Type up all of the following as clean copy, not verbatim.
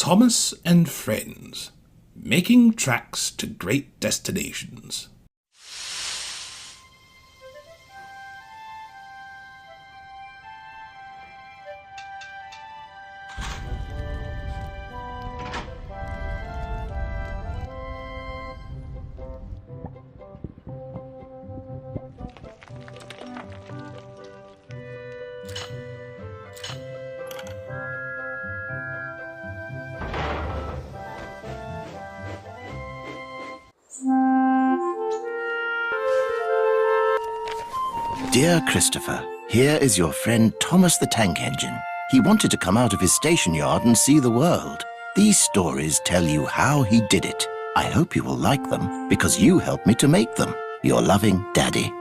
Thomas and Friends, making tracks to great destinations. Dear Christopher, here is your friend Thomas the Tank Engine. He wanted to come out of his station yard and see the world. These stories tell you how he did it. I hope you will like them, because you helped me to make them. Your loving Daddy.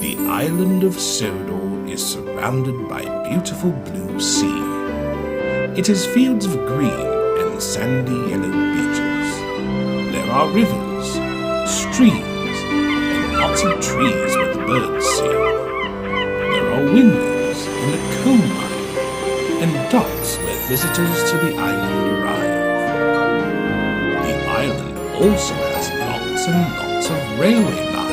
The island of Sodor is surrounded by beautiful blue sea. It is fields of green and sandy yellow beaches. There are rivers, streams, and lots of trees where the birds sing. There are windmills in the coal mine and docks where visitors to the island arrive. The island also has lots and lots of railway lines.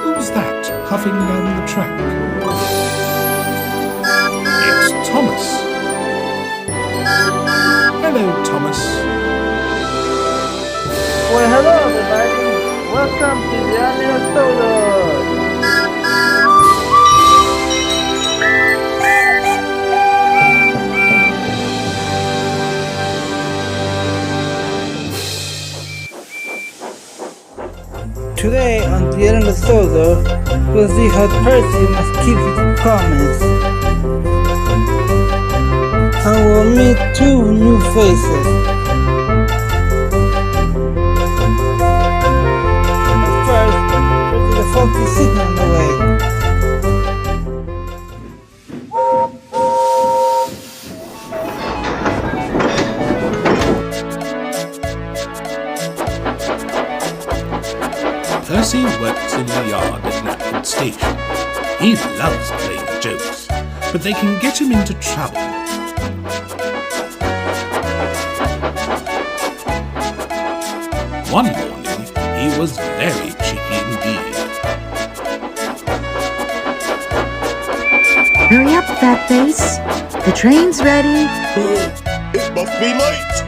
Who's that puffing down the track? It's Thomas. Hello, Thomas. Well, hello everybody. Welcome to the island of Sodor. Today on the island of Sodor, we'll see how Percy must keep his promise. And we'll meet two new faces. But first, there's a faulty signal on the way. Percy works in the yard at Knapford Station. He loves playing jokes, but they can get him into trouble. One morning, he was very cheeky indeed. Hurry up, fat face. The train's ready. It must be late.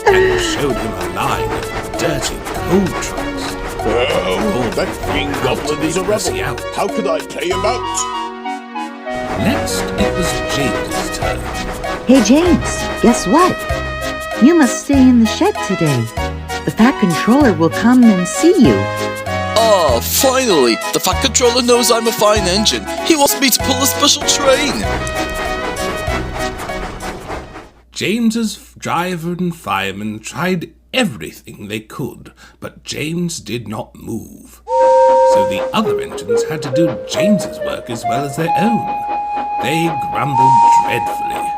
And showed him a line of dirty coal trucks. Oh, that green goblin is a Percy rebel. out. How could I play him out? Next, it was James's turn. Hey, James, guess what? You must stay in the shed today. The Fat Controller will come and see you. Ah, finally! The Fat Controller knows I'm a fine engine. He wants me to pull a special train. James's driver and fireman tried everything they could, but James did not move. So the other engines had to do James's work as well as their own. They grumbled dreadfully.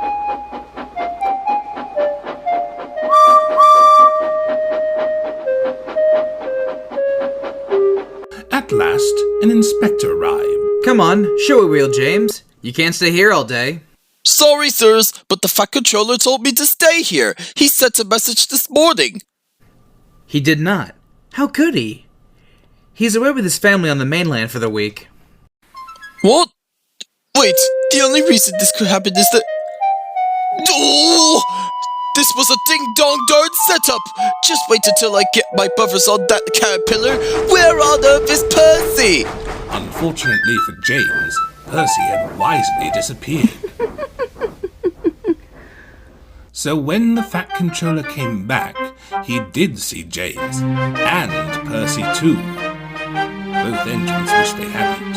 At last, an inspector arrived. Come on, show a wheel, James. You can't stay here all day. Sorry, sirs, but the Fat Controller told me to stay here. He sent a message this morning. He did not. How could he? He's away with his family on the mainland for the week. What? Wait, the only reason this could happen is that... Oh! This was a ding-dong-darn setup! Just wait until I get my buffers on that caterpillar. Where on earth is Percy? Unfortunately for James, Percy had wisely disappeared. So when the Fat Controller came back, he did see James, and Percy too. Both engines wished they hadn't.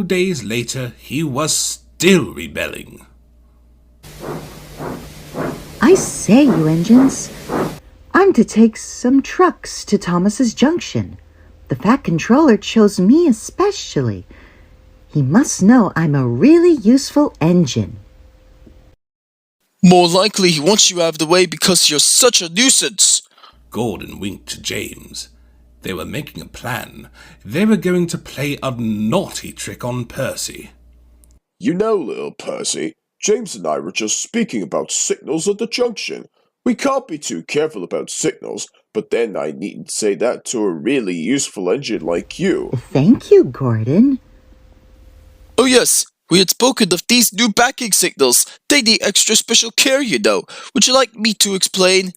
days later, he was still rebelling. I say, you engines, I'm to take some trucks to Thomas's Junction. The Fat Controller chose me especially. He must know I'm a really useful engine. More likely he wants you out of the way because you're such a nuisance. Gordon winked to James. They were making a plan. They were going to play a naughty trick on Percy. You know, little Percy, James and I were just speaking about signals at the junction. We can't be too careful about signals, but then I needn't say that to a really useful engine like you. Thank you, Gordon. Oh yes, we had spoken of these new backing signals. They need extra special care, you know. Would you like me to explain?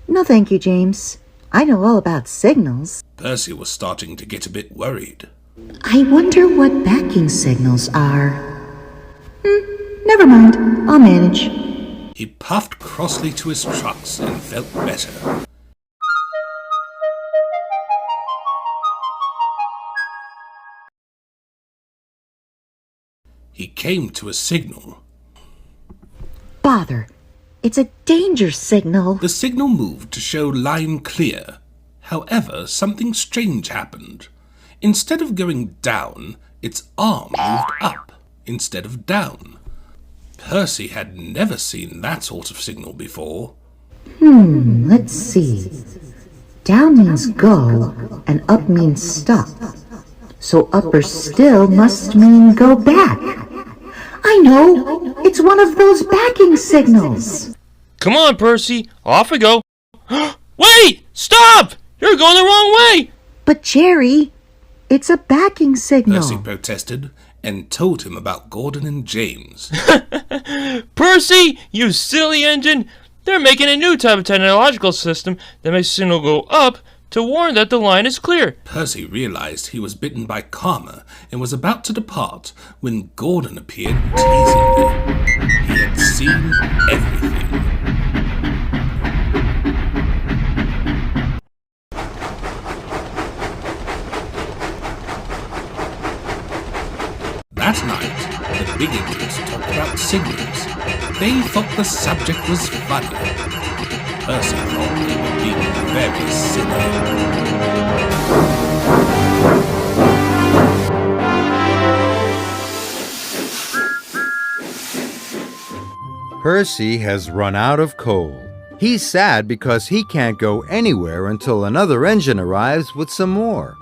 No, thank you, James. I know all about signals. Percy was starting to get a bit worried. I wonder what backing signals are. Never mind. I'll manage. He puffed crossly to his trucks and felt better. He came to a signal. Bother. It's a danger signal. The signal moved to show line clear. However, something strange happened. Instead of going down, its arm moved up instead of down. Percy had never seen that sort of signal before. Let's see. Down means go, and up means stop. So upper still must mean go back. I know! It's one of those backing signals. Come on, Percy. Off we go. Wait! Stop! You're going the wrong way! But Jerry, it's a backing signal. Percy protested and told him about Gordon and James. Percy, you silly engine! They're making a new type of technological system that makes signal go up to warn that the line is clear. Percy realized he was bitten by karma and was about to depart when Gordon appeared teasingly. He had seen everything. That night, the big engines talked about signals. They thought the subject was funny. Percy thought they were being very silly. Percy has run out of coal. He's sad because he can't go anywhere until another engine arrives with some more.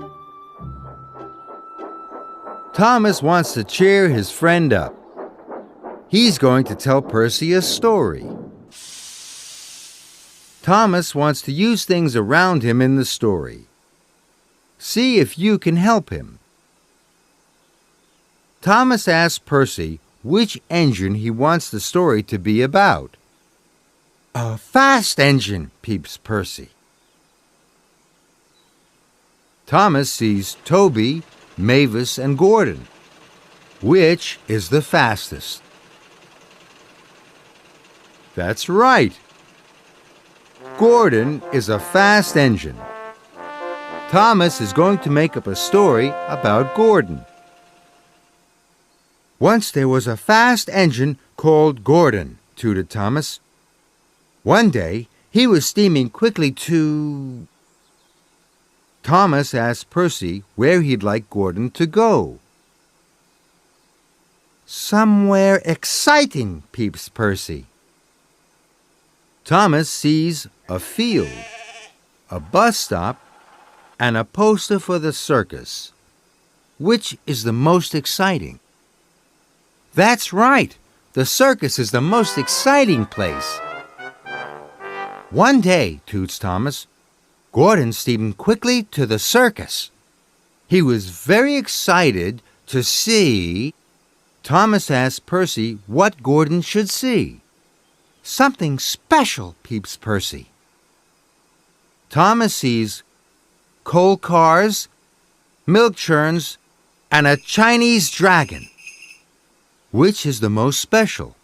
Thomas wants to cheer his friend up. He's going to tell Percy a story. Thomas wants to use things around him in the story. See if you can help him. Thomas asks Percy which engine he wants the story to be about. A fast engine, peeps Percy. Thomas sees Toby, Mavis, and Gordon. Which is the fastest? That's right. Gordon is a fast engine. Thomas is going to make up a story about Gordon. Once there was a fast engine called Gordon, tooted Thomas. One day, he was steaming quickly to... Thomas asked Percy where he'd like Gordon to go. Somewhere exciting, peeps Percy. Thomas sees a field, a bus stop, and a poster for the circus. Which is the most exciting? That's right. The circus is the most exciting place. One day, toots Thomas, Gordon steamed quickly to the circus. He was very excited to see... Thomas asked Percy what Gordon should see. Something special, peeps Percy. Thomas sees coal cars, milk churns, and a Chinese dragon. Which is the most special?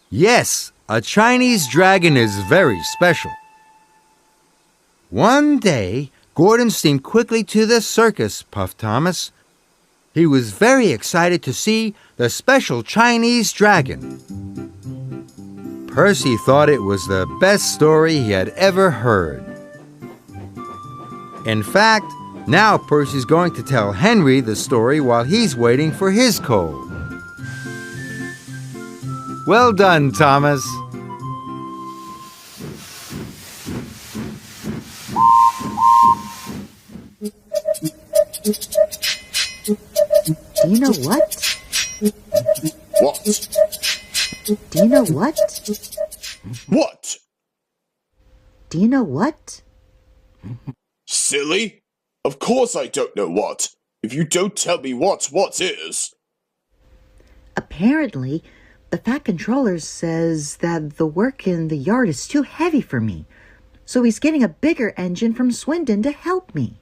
Yes, a Chinese dragon is very special. One day, Gordon steamed quickly to the circus, puffed Thomas. He was very excited to see the special Chinese dragon. Percy thought it was the best story he had ever heard. In fact, now Percy's going to tell Henry the story while he's waiting for his coal. Well done, Thomas. Do you know what? What? Do you know what? What? Do you know what? Silly? Of course I don't know what. If you don't tell me what is. Apparently, the Fat Controller says that the work in the yard is too heavy for me, so he's getting a bigger engine from Swindon to help me.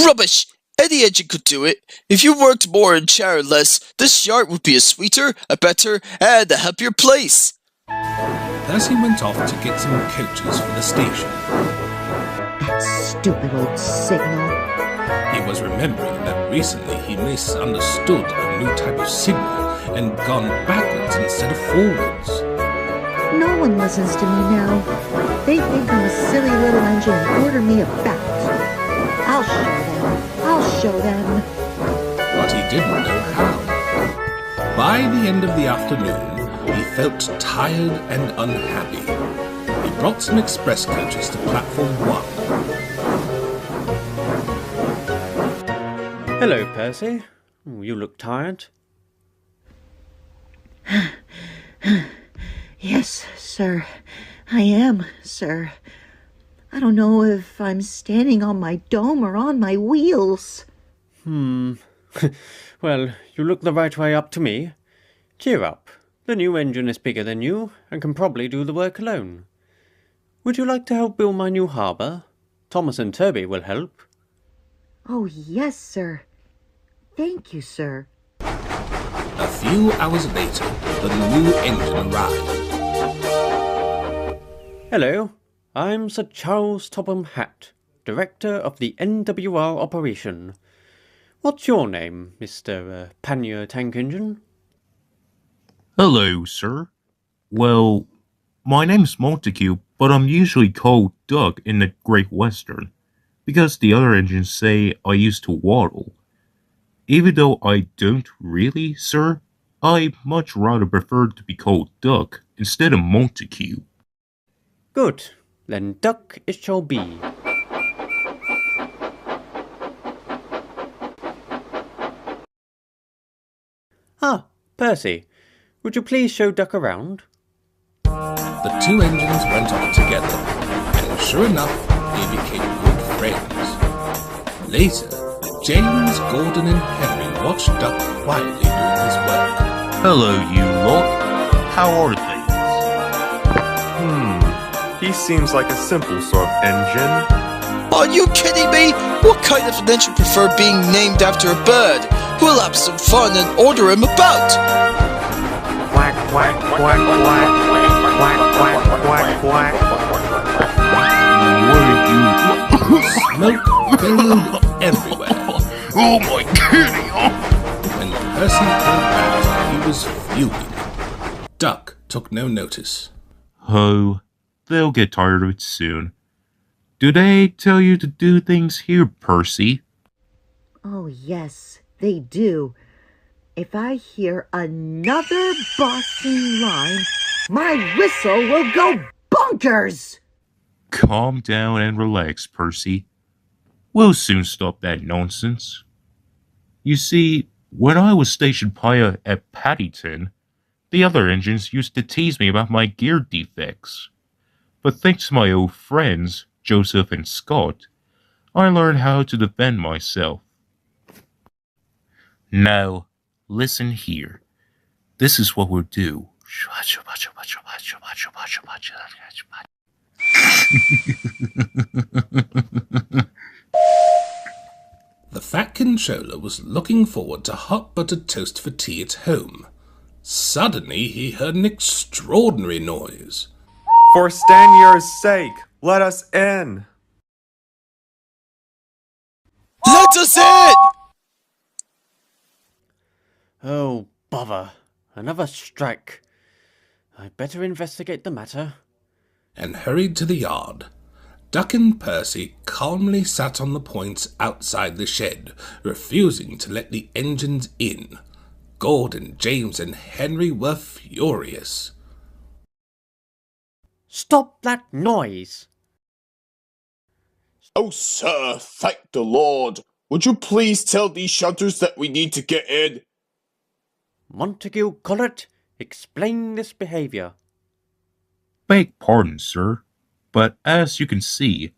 Rubbish! Any engine could do it. If you worked more and chattered less, this yard would be a sweeter, a better, and a happier place. Percy went off to get some coaches for the station. That stupid old signal. He was remembering that recently he misunderstood a new type of signal and gone backwards instead of forwards. No one listens to me now. They think I'm a silly little engine and order me about. I'll show them. I'll show them. But he didn't know how. By the end of the afternoon, he felt tired and unhappy. He brought some express coaches to platform 1. Hello, Percy. You look tired. Yes, sir. I am, sir. I don't know if I'm standing on my dome or on my wheels. Well, you look the right way up to me. Cheer up. The new engine is bigger than you and can probably do the work alone. Would you like to help build my new harbour? Thomas and Toby will help. Oh, yes, sir. Thank you, sir. A few hours later, the new engine arrived. Hello, I'm Sir Charles Topham Hatt, Director of the NWR operation. What's your name, Mr. Pannier Tank Engine? Hello, sir. Well, my name's Montague, but I'm usually called Doug in the Great Western, because the other engines say I used to waddle. Even though I don't really, sir, I much rather prefer to be called Doug instead of Montague. Good, then Duck it shall be. Ah, Percy, would you please show Duck around? The two engines went on together, and sure enough, they became good friends. Later, James, Gordon, and Henry watched Duck quietly doing his work. Hello, you lot. How are things? He seems like a simple sort of engine. Are you kidding me? What kind of an engine prefer being named after a bird? We'll have some fun and order him about. Quack, quack, quack, quack. Quack, quack, quack, quack. Smoke billowed everywhere. Oh my kitty! When Percy came back, he was fuming. Duck took no notice. Oh, they'll get tired of it soon. Do they tell you to do things here, Percy? Oh, yes, they do. If I hear another bossing line, my whistle will go bonkers! Calm down and relax, Percy. We'll soon stop that nonsense. You see, when I was stationed higher at Paddington, the other engines used to tease me about my gear defects. But thanks to my old friends, Joseph and Scott, I learned how to defend myself. Now, listen here. This is what we'll do. The Fat Controller was looking forward to hot buttered toast for tea at home. Suddenly he heard an extraordinary noise. For Stanier's sake, let us in. Let us in! Oh, bother. Another strike. I'd better investigate the matter. And hurried to the yard. Duck and Percy calmly sat on the points outside the shed, refusing to let the engines in. Gordon, James, and Henry were furious. Stop that noise! Oh, sir, thank the Lord. Would you please tell these shutters that we need to get in? Montague Collett, explain this behaviour. Beg pardon, sir, but as you can see,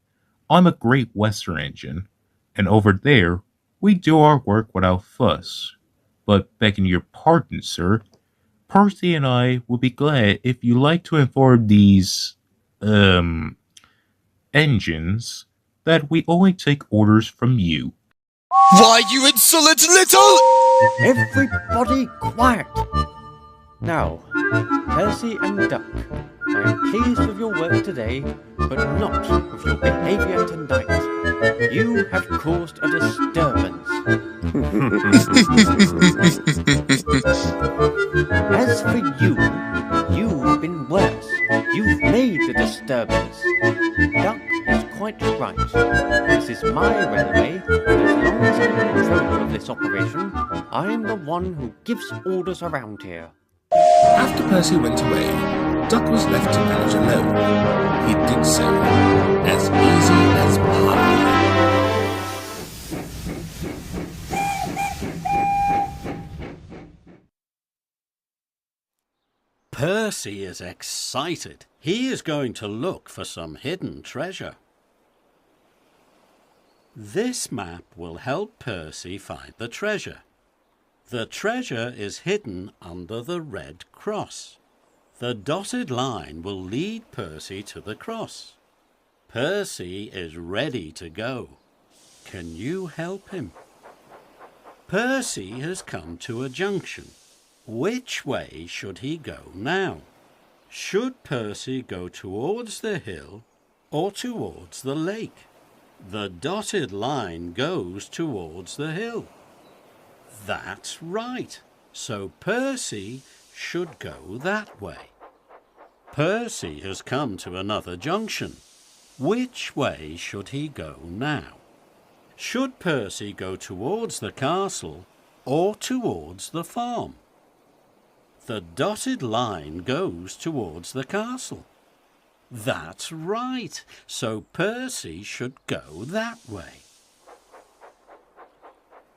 I'm a Great Western engine, and over there, we do our work without fuss. But begging your pardon, sir, Percy and I would be glad if you like to inform these, engines that we only take orders from you. Why, you insolent little... Everybody quiet! Now, Percy and Duck, I am pleased with your work today, but not with your behaviour tonight. You have caused a disturbance. As for you, you've been worse. You've made the disturbance. Duck is quite right. This is my railway, and as long as I'm in control of this operation, I'm the one who gives orders around here. After Percy went away, Duck was left to manage alone. He did so, as easy as pie. Percy is excited. He is going to look for some hidden treasure. This map will help Percy find the treasure. The treasure is hidden under the red cross. The dotted line will lead Percy to the cross. Percy is ready to go. Can you help him? Percy has come to a junction. Which way should he go now? Should Percy go towards the hill or towards the lake? The dotted line goes towards the hill. That's right. So Percy should go that way. Percy has come to another junction. Which way should he go now? Should Percy go towards the castle or towards the farm? The dotted line goes towards the castle. That's right. So Percy should go that way.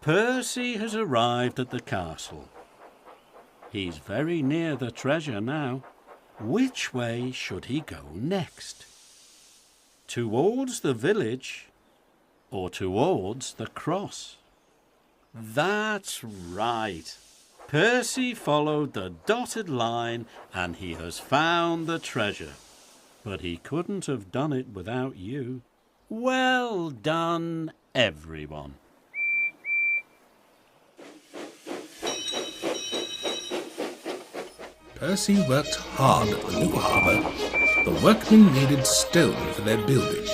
Percy has arrived at the castle. He's very near the treasure now. Which way should he go next? Towards the village or towards the cross? That's right. Percy followed the dotted line and he has found the treasure. But he couldn't have done it without you. Well done, everyone. Percy worked hard at the new harbour. The workmen needed stone for their building.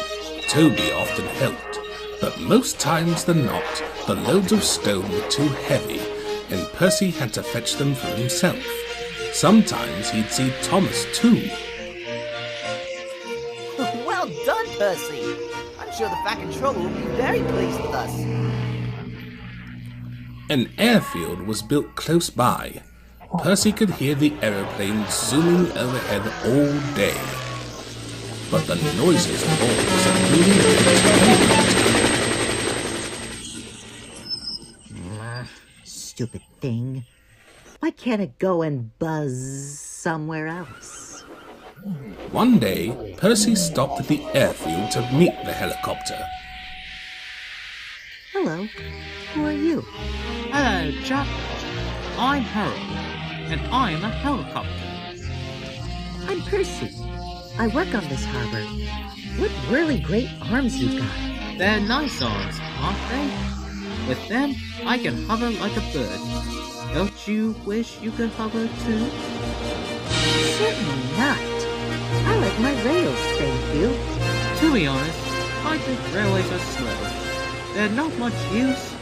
Toby often helped, but most times than not, the loads of stone were too heavy, and Percy had to fetch them for himself. Sometimes he'd see Thomas too. Well done, Percy! I'm sure the Fat Controller will be very pleased with us. An airfield was built close by. Percy could hear the aeroplanes zooming overhead all day. But the noises of all was really Stupid thing. Why can't it go and buzz somewhere else? One day, Percy stopped at the airfield to meet the helicopter. Hello. Who are you? Hello, chap. I'm Harold, and I'm a helicopter. I'm Percy. I work on this harbor. What really great arms you've got. They're nice arms, aren't they? With them, I can hover like a bird. Don't you wish you could hover too? Certainly not. I like my rails, thank you. To be honest, I think railways are slow. They're not much use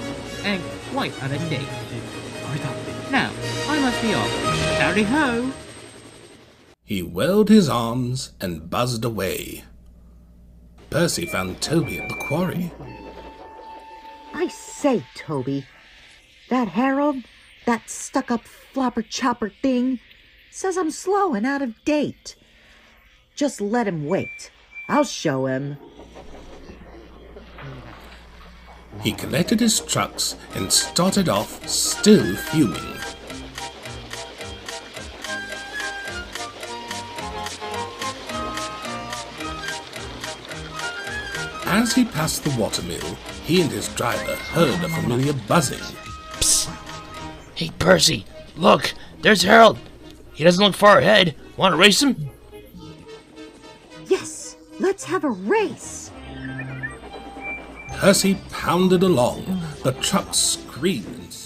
and quite out of date. Now, Percy off. Howdy ho! He whirled his arms and buzzed away. Percy found Toby at the quarry. I say, Toby, that Harold, that stuck-up flopper-chopper thing, says I'm slow and out of date. Just let him wait. I'll show him. He collected his trucks and started off, still fuming. As he passed the watermill, he and his driver heard a familiar buzzing. Psst! Hey, Percy, look, there's Harold. He doesn't look far ahead. Want to race him? Yes, let's have a race. Percy pounded along. The truck screamed.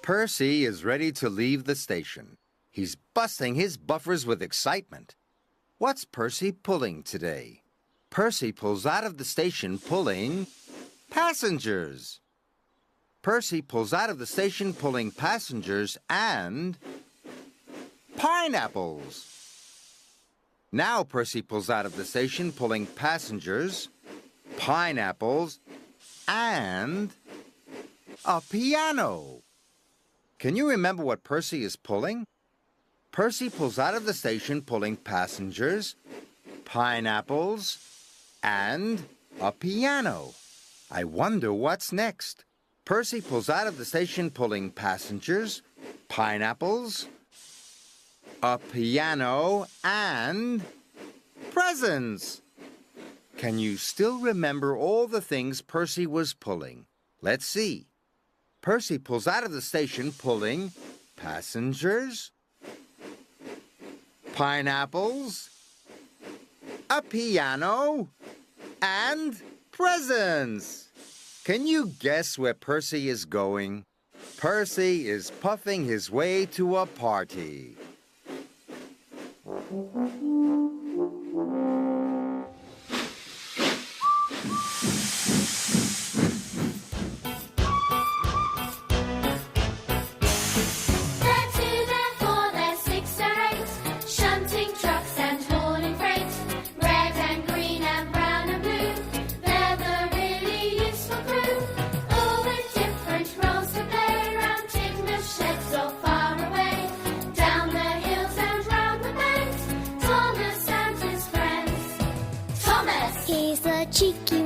Percy is ready to leave the station. He's busting his buffers with excitement. What's Percy pulling today? Percy pulls out of the station pulling passengers. Percy pulls out of the station pulling passengers and pineapples. Now Percy pulls out of the station pulling passengers, pineapples, and a piano. Can you remember what Percy is pulling? Percy pulls out of the station pulling passengers, pineapples, and a piano. I wonder what's next. Percy pulls out of the station pulling passengers, pineapples, a piano, and presents. Can you still remember all the things Percy was pulling? Let's see. Percy pulls out of the station pulling passengers, pineapples, a piano, and presents. Can you guess where Percy is going? Percy is puffing his way to a party. Cheeky